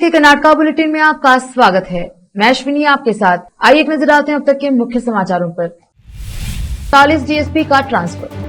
के कर्नाटका बुलेटिन में आपका स्वागत है। मैं अश्विनी आपके साथ। आइए एक नजर डालते हैं अब तक के मुख्य समाचारों पर। 40 डीएसपी का ट्रांसफर।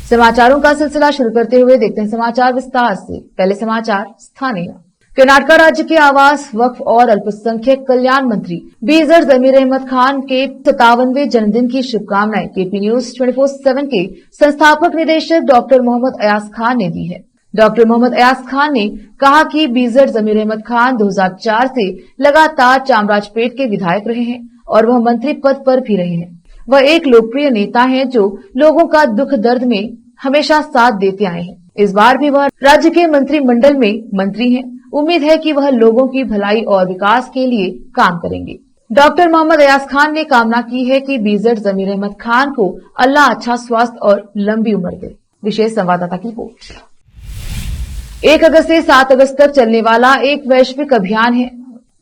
समाचारों का सिलसिला शुरू करते हुए देखते हैं समाचार विस्तार से। पहले समाचार स्थानीय। कर्नाटका राज्य के आवास, वक्फ और अल्पसंख्यक कल्याण मंत्री बीजर जमीर अहमद खान के 57वें जन्मदिन की शुभकामनाएं केपी न्यूज 24/7 के संस्थापक निदेशक डॉक्टर मोहम्मद अयाज खान ने दी है। डॉक्टर मोहम्मद अयाज खान ने कहा कि बीजर जमीर अहमद खान 2004 से लगातार चामराजपेट के विधायक रहे हैं और वह मंत्री पद पर भी रहे हैं। वह एक लोकप्रिय नेता हैं जो लोगों का दुख दर्द में हमेशा साथ देते आए हैं। इस बार भी वह राज्य के मंत्रिमंडल में मंत्री हैं। उम्मीद है कि वह लोगों की भलाई और विकास के लिए काम करेंगे। डॉक्टर मोहम्मद अयाज खान ने कामना की है कि बीजर जमीर अहमद खान को अल्लाह अच्छा स्वास्थ्य और लंबी उम्र दे। विशेष संवाददाता की रिपोर्ट। 1 अगस्त से 7 अगस्त तक चलने वाला एक वैश्विक अभियान है।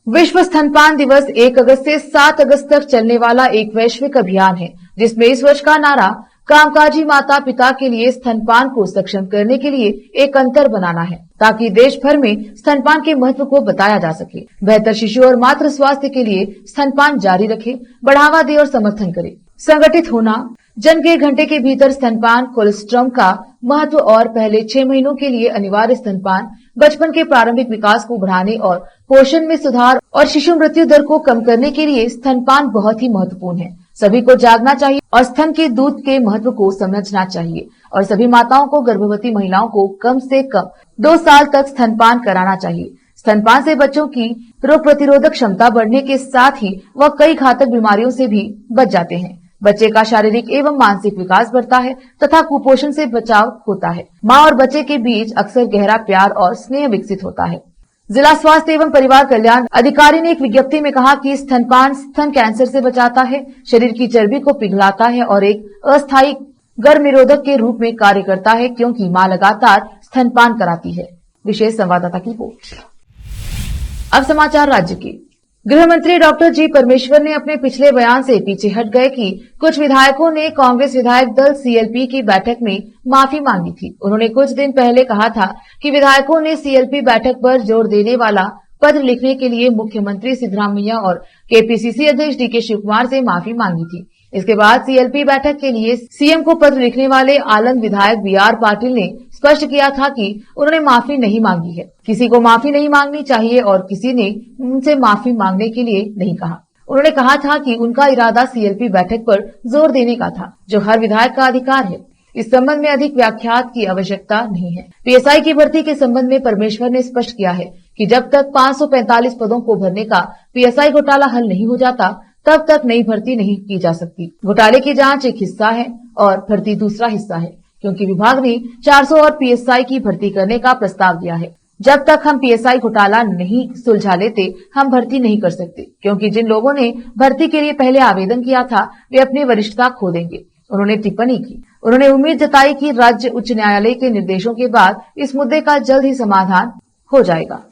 विश्व स्तनपान दिवस 1 अगस्त से 7 अगस्त तक चलने वाला एक वैश्विक अभियान है, जिसमें इस वर्ष का नारा कामकाजी माता पिता के लिए स्तनपान को सक्षम करने के लिए एक अंतर बनाना है, ताकि देश भर में स्तनपान के महत्व को बताया जा सके। बेहतर शिशु और मातृ स्वास्थ्य के लिए स्तनपान जारी रखे, बढ़ावा दे और समर्थन करे। संगठित होना, जन्म के घंटे के भीतर स्तनपान, कोलेस्ट्रॉम का महत्व और पहले 6 महीनों के लिए अनिवार्य स्तनपान, बचपन के प्रारंभिक विकास को बढ़ाने और पोषण में सुधार और शिशु मृत्यु दर को कम करने के लिए स्तनपान बहुत ही महत्वपूर्ण है। सभी को जागना चाहिए और स्तन के दूध के महत्व को समझना चाहिए और सभी माताओं को, गर्भवती महिलाओं को कम से कम 2 साल तक स्तनपान कराना चाहिए। स्तनपान से बच्चों की रोग प्रतिरोधक क्षमता बढ़ने के साथ ही वह कई घातक बीमारियों से भी बच जाते हैं। बच्चे का शारीरिक एवं मानसिक विकास बढ़ता है तथा कुपोषण से बचाव होता है। माँ और बच्चे के बीच अक्सर गहरा प्यार और स्नेह विकसित होता है। जिला स्वास्थ्य एवं परिवार कल्याण अधिकारी ने एक विज्ञप्ति में कहा कि स्तनपान स्तन कैंसर से बचाता है, शरीर की चर्बी को पिघलाता है और एक अस्थायी गर्भ निरोधक के रूप में कार्य करता है, क्योंकि माँ लगातार स्तनपान कराती है। विशेष संवाददाता की रिपोर्ट। अब समाचार राज्य के। गृह मंत्री डॉक्टर जी परमेश्वर ने अपने पिछले बयान से पीछे हट गए कि कुछ विधायकों ने कांग्रेस विधायक दल सीएलपी की बैठक में माफी मांगी थी। उन्होंने कुछ दिन पहले कहा था कि विधायकों ने सीएलपी बैठक पर जोर देने वाला पत्र लिखने के लिए मुख्यमंत्री सिद्धरामैया और केपीसीसी अध्यक्ष डीके शिवकुमार से माफी मांगी थी। इसके बाद सीएलपी बैठक के लिए सीएम को पत्र लिखने वाले आलंद विधायक बीआर पाटिल ने स्पष्ट किया था कि उन्होंने माफी नहीं मांगी है। किसी को माफी नहीं मांगनी चाहिए और किसी ने उनसे माफी मांगने के लिए नहीं कहा। उन्होंने कहा था कि उनका इरादा सीएलपी बैठक पर जोर देने का था, जो हर विधायक का अधिकार है। इस संबंध में अधिक व्याख्यात की आवश्यकता नहीं है। पीएसआई की भर्ती के संबंध में परमेश्वर ने स्पष्ट किया है कि जब तक 545 पदों को भरने का पीएसआई घोटाला हल नहीं हो जाता, तब तक नई भर्ती नहीं की जा सकती। घोटाले की जांच एक हिस्सा है और भर्ती दूसरा हिस्सा है, क्योंकि विभाग ने 400 और पीएसआई की भर्ती करने का प्रस्ताव दिया है। जब तक हम पीएसआई घोटाला नहीं सुलझा लेते, हम भर्ती नहीं कर सकते, क्योंकि जिन लोगों ने भर्ती के लिए पहले आवेदन किया था, वे अपनी वरिष्ठता खो देंगे। उन्होंने टिप्पणी की। उन्होंने उम्मीद जताई कि राज्य उच्च न्यायालय के निर्देशों के बाद इस मुद्दे का जल्द ही समाधान हो जाएगा।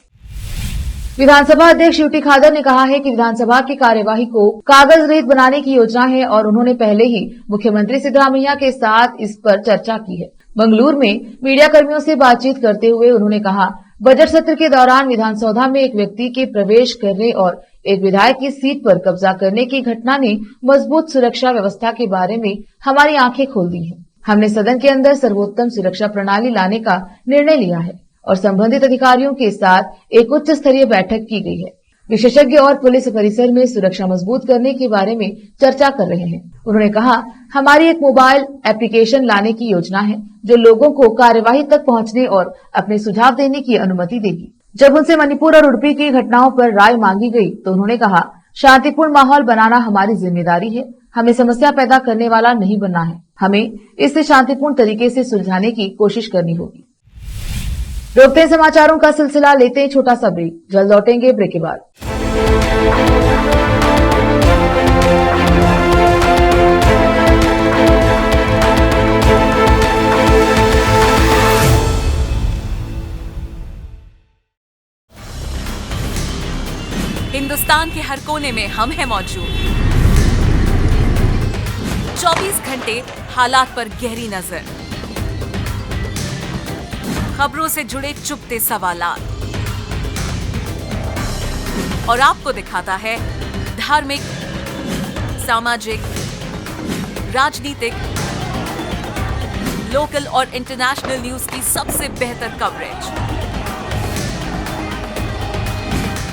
विधानसभा अध्यक्ष यूटी खादर ने कहा है कि विधानसभा की कार्यवाही को कागज रहित बनाने की योजना है और उन्होंने पहले ही मुख्यमंत्री सिद्धरामैया के साथ इस पर चर्चा की है। मंगलूर में मीडिया कर्मियों से बातचीत करते हुए उन्होंने कहा, बजट सत्र के दौरान विधानसौधा में एक व्यक्ति के प्रवेश करने और एक विधायक की सीट पर कब्जा करने की घटना ने मजबूत सुरक्षा व्यवस्था के बारे में हमारी आंखें खोल दी हैं। हमने सदन के अंदर सर्वोत्तम सुरक्षा प्रणाली लाने का निर्णय लिया है और संबंधित अधिकारियों के साथ एक उच्च स्तरीय बैठक की गई है। विशेषज्ञ और पुलिस परिसर में सुरक्षा मजबूत करने के बारे में चर्चा कर रहे हैं। उन्होंने कहा, हमारी एक मोबाइल एप्लीकेशन लाने की योजना है जो लोगों को कार्यवाही तक पहुंचने और अपने सुझाव देने की अनुमति देगी। जब उनसे मणिपुर और उडुपी की घटनाओं पर राय मांगी गई तो उन्होंने कहा, शांतिपूर्ण माहौल बनाना हमारी जिम्मेदारी है। हमें समस्या पैदा करने वाला नहीं बनना है। हमें इसे शांतिपूर्ण तरीके से सुलझाने की कोशिश करनी होगी। रोकते हैं समाचारों का सिलसिला, लेते हैं छोटा सा ब्रेक। जल्द लौटेंगे ब्रेक के बाद। हिंदुस्तान के हर कोने में हम हैं मौजूद। 24 घंटे हालात पर गहरी नजर, खबरों से जुड़े चुपते सवालात, और आपको दिखाता है धार्मिक, सामाजिक, राजनीतिक, लोकल और इंटरनेशनल न्यूज की सबसे बेहतर कवरेज,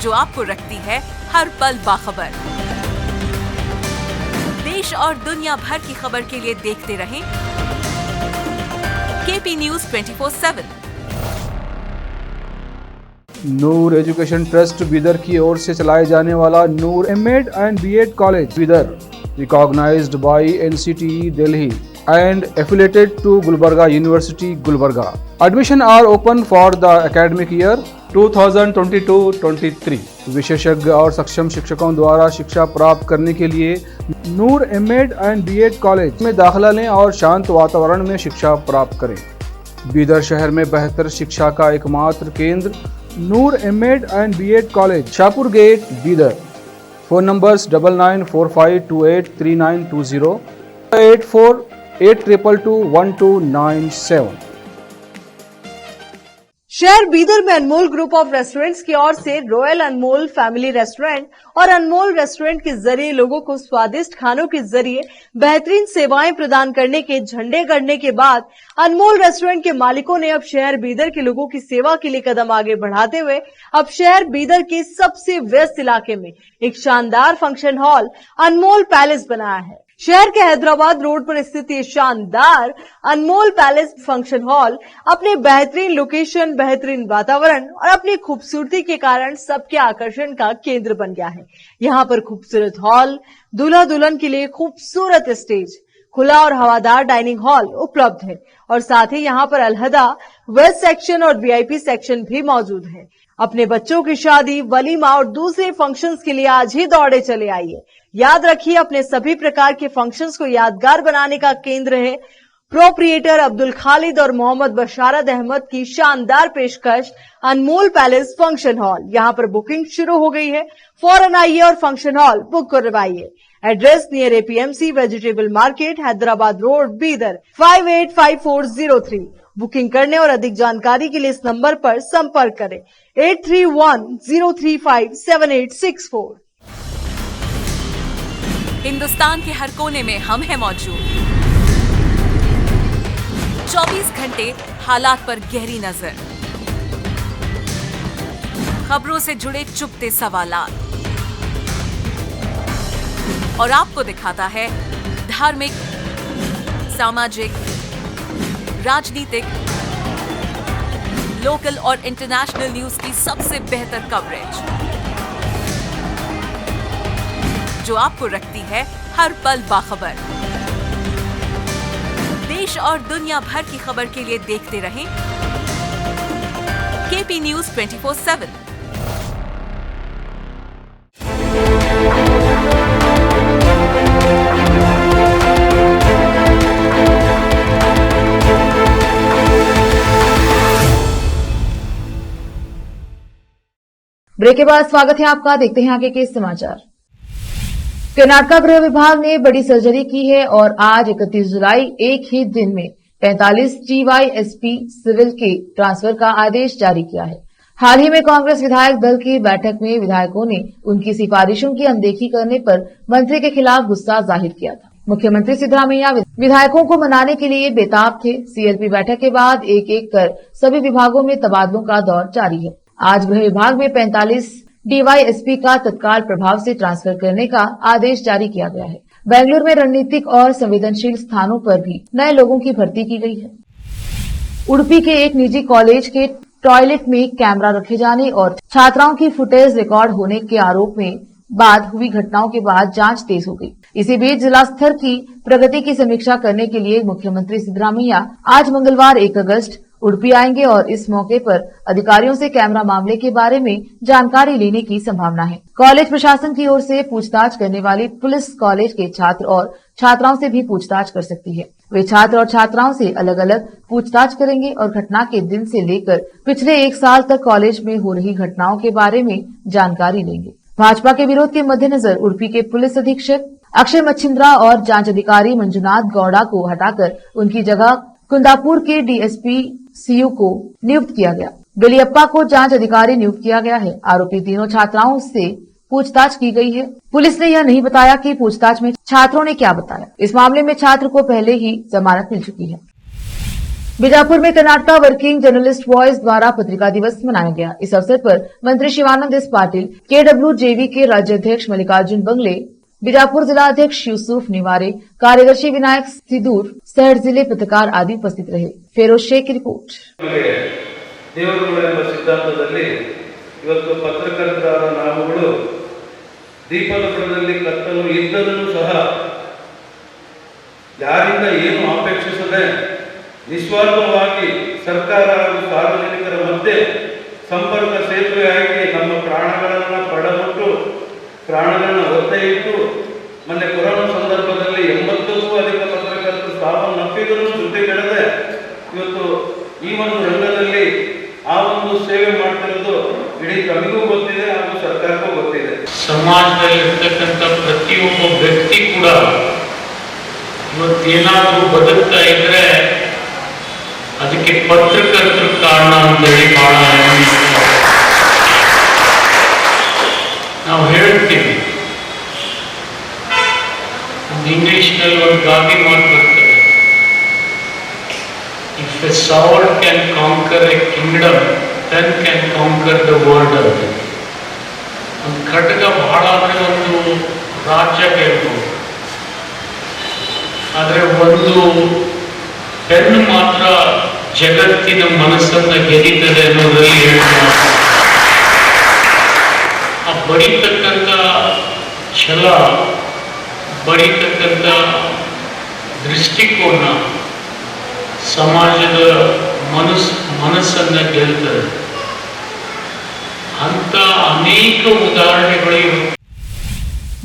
जो आपको रखती है हर पल बाखबर। देश और दुनिया भर की खबर के लिए देखते रहें KP news 24/7। Noor education trust Bidar की ओर से चलाए जाने वाला Noor M Ed and B Ed college Bidar, recognised by NCTE Delhi and affiliated to Gulbarga University, Gulbarga. Admission are open for the academic year 2022-23. विशेषज्ञ और सक्षम शिक्षकों द्वारा शिक्षा प्राप्त करने के लिए नूर एमएड एंड बीएड कॉलेज में दाखिला लें और शांत वातावरण में शिक्षा प्राप्त करें। बीदर शहर में बेहतर शिक्षा का एकमात्र केंद्र Noor M Ed and B Ed college, Shahpur gate, Bidar. Phone numbers 9945283920, 8482221297। शहर बीदर में अनमोल ग्रुप ऑफ रेस्टोरेंट्स की ओर से रॉयल अनमोल फैमिली रेस्टोरेंट और अनमोल रेस्टोरेंट के जरिए लोगों को स्वादिष्ट खानों के जरिए बेहतरीन सेवाएं प्रदान करने के झंडे गड़ने के बाद अनमोल रेस्टोरेंट के मालिकों ने अब शहर बीदर के लोगों की सेवा के लिए कदम आगे बढ़ाते हुए अब शहर बीदर के सबसे व्यस्त इलाके में एक शानदार फंक्शन हॉल अनमोल पैलेस बनाया है। शहर के हैदराबाद रोड पर स्थित ये शानदार अनमोल पैलेस फंक्शन हॉल अपने बेहतरीन लोकेशन, बेहतरीन वातावरण और अपनी खूबसूरती के कारण सबके आकर्षण का केंद्र बन गया है। यहाँ पर खूबसूरत हॉल, दूल्हा दुल्हन के लिए खूबसूरत स्टेज, खुला और हवादार डाइनिंग हॉल उपलब्ध है और साथ ही यहाँ पर अलहदा वेस्ट सेक्शन और वीआईपी सेक्शन भी मौजूद है। अपने बच्चों की शादी, वलीमा और दूसरे फंक्शंस के लिए आज ही दौड़े चले आइए। याद रखिए, अपने सभी प्रकार के फंक्शंस को यादगार बनाने का केंद्र है प्रोप्रिएटर अब्दुल खालिद और मोहम्मद बशारत अहमद की शानदार पेशकश अनमोल पैलेस फंक्शन हॉल। यहाँ पर बुकिंग शुरू हो गई है, फौरन आइए और फंक्शन हॉल बुक करवाइए। Address near APMC vegetable market, Hyderabad road, Bidar 585403। Booking करने और अधिक जानकारी के लिए इस नंबर पर संपर्क करें 8310357864। हिंदुस्तान के हर कोने में हम हैं मौजूद। 24 घंटे हालात पर गहरी नजर, खबरों से जुड़े चुपते सवालात, और आपको दिखाता है धार्मिक, सामाजिक, राजनीतिक, लोकल और इंटरनेशनल न्यूज की सबसे बेहतर कवरेज, जो आपको रखती है हर पल बाखबर। देश और दुनिया भर की खबर के लिए देखते रहें केपी न्यूज 24/7। ब्रेक के बाद स्वागत है आपका। देखते हैं आगे के समाचार। कर्नाटका गृह विभाग ने बड़ी सर्जरी की है और आज 31 जुलाई एक ही दिन में 45 टीवाईएसपी सिविल के ट्रांसफर का आदेश जारी किया है। हाल ही में कांग्रेस विधायक दल की बैठक में विधायकों ने उनकी सिफारिशों की अनदेखी करने पर मंत्री के खिलाफ गुस्सा जाहिर किया था। मुख्यमंत्री सिद्धरामैया विधायकों को मनाने के लिए बेताब थे। सीएलपी बैठक के बाद एक एक कर सभी विभागों में तबादलों का दौर जारी है। आज गृह विभाग में 45 डीवाईएसपी का तत्काल प्रभाव से ट्रांसफर करने का आदेश जारी किया गया है। बेंगलुरु में रणनीतिक और संवेदनशील स्थानों पर भी नए लोगों की भर्ती की गई है। उडुपी के एक निजी कॉलेज के टॉयलेट में कैमरा रखे जाने और छात्राओं की फुटेज रिकॉर्ड होने के आरोप में बाद हुई घटनाओं के बाद जांच तेज हो गई। इसी बीच जिला स्तर की प्रगति की समीक्षा करने के लिए मुख्यमंत्री सिद्धरामैया आज मंगलवार 1 अगस्त उडुपी आएंगे और इस मौके पर अधिकारियों से कैमरा मामले के बारे में जानकारी लेने की संभावना है। कॉलेज प्रशासन की ओर से पूछताछ करने वाली पुलिस कॉलेज के छात्र और छात्राओं से भी पूछताछ कर सकती है। वे छात्र और छात्राओं से अलग अलग पूछताछ करेंगे और घटना के दिन से लेकर पिछले 1 साल तक कॉलेज में हो रही घटनाओं के बारे में जानकारी लेंगे। भाजपा के विरोध के मद्देनजर उडुपी के पुलिस अधीक्षक अक्षय मच्छिंद्रा और जांच अधिकारी मंजुनाथ गौड़ा को हटाकर उनकी जगह कुंदापुर के डीएसपी सीयू को नियुक्त किया गया। बेलियप्पा को जांच अधिकारी नियुक्त किया गया है। आरोपी तीनों छात्राओं से पूछताछ की गई है। पुलिस ने यह नहीं बताया कि पूछताछ में छात्रों ने क्या बताया। इस मामले में छात्र को पहले ही जमानत मिल चुकी है। बीजापुर में कर्नाटका वर्किंग जर्नलिस्ट बॉयज द्वारा पत्रिका दिवस मनाया गया। इस अवसर पर मंत्री शिवानंद एस पाटिल, KWJV के राज्य अध्यक्ष मल्लिकार्जुन बंगले, बीजापुर जिला अध्यक्ष यूसुफ निवारे, कार्यदर्शी विनायक सिदूर, शहर जिले पत्रकार आदि उपस्थित रहे। फेरोज शेख की रिपोर्ट। ದೇವರುಗಳೆಂಬ ಸಿದ್ಧಾಂತದಲ್ಲಿ ಇವತ್ತು ಪತ್ರಕರ್ತರ ನಾವುಗಳು ದೀಪದ ಬುಡದಲ್ಲಿ ಕತ್ತಲು ಇದ್ದರೂ ಸಹ ಯಾರಿಂದ ಏನು ಅಪೇಕ್ಷಿಸದೆ ನಿಸ್ವಾರ್ಥವಾಗಿ ಸರ್ಕಾರ ಹಾಗೂ ಸಾರ್ವಜನಿಕರ ಮಧ್ಯೆ ಸಂಪರ್ಕ ಸೇತುವೆಯಾಗಿ ನಮ್ಮ ಪ್ರಾಣಗಳನ್ನು ಪಡಬಿಟ್ಟು ಪ್ರಾಣಗಳನ್ನು ಒತ್ತೆ ಇಟ್ಟು ಮೊನ್ನೆ ಕೊರೋನಾ ಸಂದರ್ಭದಲ್ಲಿ 80ಕ್ಕೂ ಅಧಿಕ ಪತ್ರಕರ್ತರು ಸಾವನ್ನಪ್ಪಿದರೂ ಜೊತೆಗೆಡದೆ ಇವತ್ತು ಈ ಒಂದು ರಂಗದಲ್ಲಿ ಆ ಒಂದು ಸೇವೆ ಮಾಡ್ತಿರೋದು ಇಡೀ ತಮಗೂ ಗೊತ್ತಿದೆ ಹಾಗೂ ಸರ್ಕಾರಕ್ಕೂ ಗೊತ್ತಿದೆ. ಸಮಾಜದಲ್ಲಿರ್ತಕ್ಕಂಥ ಪ್ರತಿಯೊಬ್ಬ ವ್ಯಕ್ತಿ ಕೂಡ ಇವತ್ತೇನಾದ್ರೂ ಬದುಕ್ತಾ ಇದ್ರೆ ಅದಕ್ಕೆ ಪತ್ರಕರ್ತರು ಕಾರಣ ಅಂತೇಳಿ ಬಹಳ ನಾವು ಹೇಳ್ತೀವಿ. ಇಂಗ್ಲಿಷ್ನಲ್ಲಿ ಒಂದು ಗಾದೆ ಮಾತು ಬರ್ತದೆ, if a sword can conquer a kingdom, then can conquer the world. ಒಂದು ಖಡ್ಗ ಬಹಳ ಅಂದರೆ ಒಂದು ರಾಜ್ಯ ಗೆಲ್ಬಹುದು, ಆದರೆ ಒಂದು ಪೆನ್ನು ಮಾತ್ರ ಜಗತ್ತಿನ ಮನಸ್ಸನ್ನ ಗೆದ್ದಿದೆ ಅನ್ನೋದ್ರಲ್ಲಿ ಹೇಳ್ತಾರೆ. ಆ ಬರೀತಕ್ಕಂಥ ಛಲ, ಬರೀತಕ್ಕಂಥ ದೃಷ್ಟಿಕೋನ ಸಮಾಜದ ಮನಸ್ಸನ್ನ ಗೆಲ್ತದೆ. ಅಂತ ಅನೇಕ ಉದಾಹರಣೆಗಳು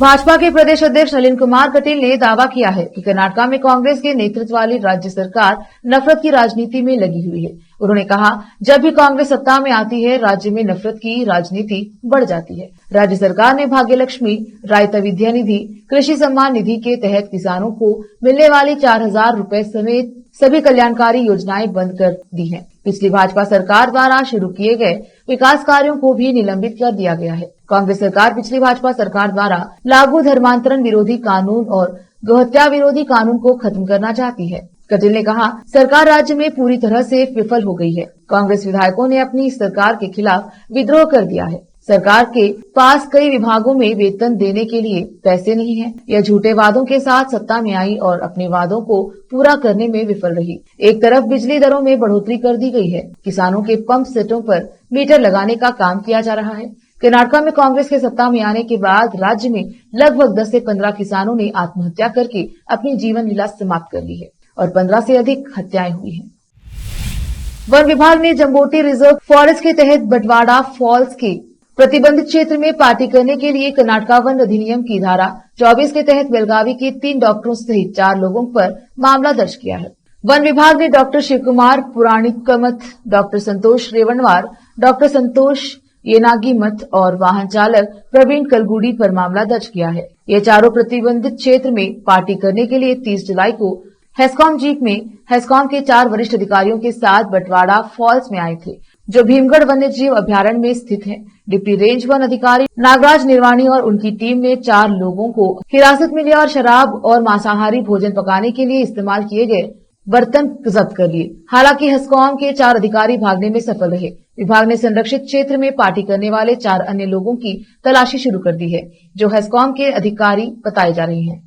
भाजपा के प्रदेश अध्यक्ष नलिन कुमार कटील ने दावा किया है कि कर्नाटका में कांग्रेस के नेतृत्व वाली राज्य सरकार नफरत की राजनीति में लगी हुई है। उन्होंने कहा, जब भी कांग्रेस सत्ता में आती है राज्य में नफरत की राजनीति बढ़ जाती है। राज्य सरकार ने भाग्यलक्ष्मी, रायता विद्या निधि, कृषि सम्मान निधि के तहत किसानों को मिलने वाली 4,000 रूपये समेत सभी कल्याणकारी योजनाएं बंद कर दी हैं। पिछली भाजपा सरकार द्वारा शुरू किए गए विकास कार्यों को भी निलंबित कर दिया गया है। कांग्रेस सरकार पिछली भाजपा सरकार द्वारा लागू धर्मांतरण विरोधी कानून और गोहत्या विरोधी कानून को खत्म करना चाहती है। कटिल ने कहा, सरकार राज्य में पूरी तरह से विफल हो गई है। कांग्रेस विधायकों ने अपनी सरकार के खिलाफ विद्रोह कर दिया है। सरकार के पास कई विभागों में वेतन देने के लिए पैसे नहीं है। यह झूठे वादों के साथ सत्ता में आई और अपने वादों को पूरा करने में विफल रही। एक तरफ बिजली दरों में बढ़ोतरी कर दी गई है, किसानों के पंप सेटों पर मीटर लगाने का काम किया जा रहा है। कर्नाटका में कांग्रेस के सत्ता में आने के बाद राज्य में लगभग 10 से 15 किसानों ने आत्महत्या करके अपनी जीवन लीला समाप्त कर ली है और 15 से अधिक हत्याएं हुई हैं। वन विभाग ने जम्बोटी रिजर्व फॉरेस्ट के तहत बटवाड़ा फॉल्स के प्रतिबंधित क्षेत्र में पार्टी करने के लिए कर्नाटका वन अधिनियम की धारा 24 के तहत बेलगावी के 3 डॉक्टरों सहित 4 लोगों पर मामला दर्ज किया है। वन विभाग ने डॉक्टर शिव कुमार पुराणिकमत, डॉक्टर संतोष रेवणवार, डॉक्टर संतोष येनागीमत और वाहन चालक प्रवीण कलगुड़ी पर मामला दर्ज किया है। ये चारों प्रतिबंधित क्षेत्र में पार्टी करने के लिए 30 जुलाई को हेस्कॉम जीप में हेस्कॉम के 4 वरिष्ठ अधिकारियों के साथ बटवाड़ा फॉल्स में आए थे, जो भीमगढ़ वन्य जीव अभ्यारण्य में स्थित है। डिप्टी रेंज वन अधिकारी नागराज निर्वाणी और उनकी टीम ने 4 लोगों को हिरासत में लिया और शराब और मांसाहारी भोजन पकाने के लिए इस्तेमाल किए गए बर्तन जब्त कर लिए। हालांकि हेस्कॉम के 4 अधिकारी भागने में सफल रहे। विभाग ने संरक्षित क्षेत्र में पार्टी करने वाले 4 अन्य लोगों की तलाशी शुरू कर दी है, जो हेस्कॉम के अधिकारी बताए जा रहे हैं।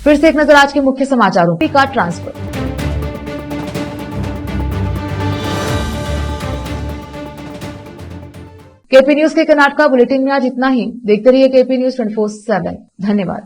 फिर से एक नजर आज के मुख्य समाचारों का ट्रांसफर। केपी न्यूज के कर्नाटका बुलेटिन में आज इतना ही। देखते रहिए केपी न्यूज 24/7। धन्यवाद।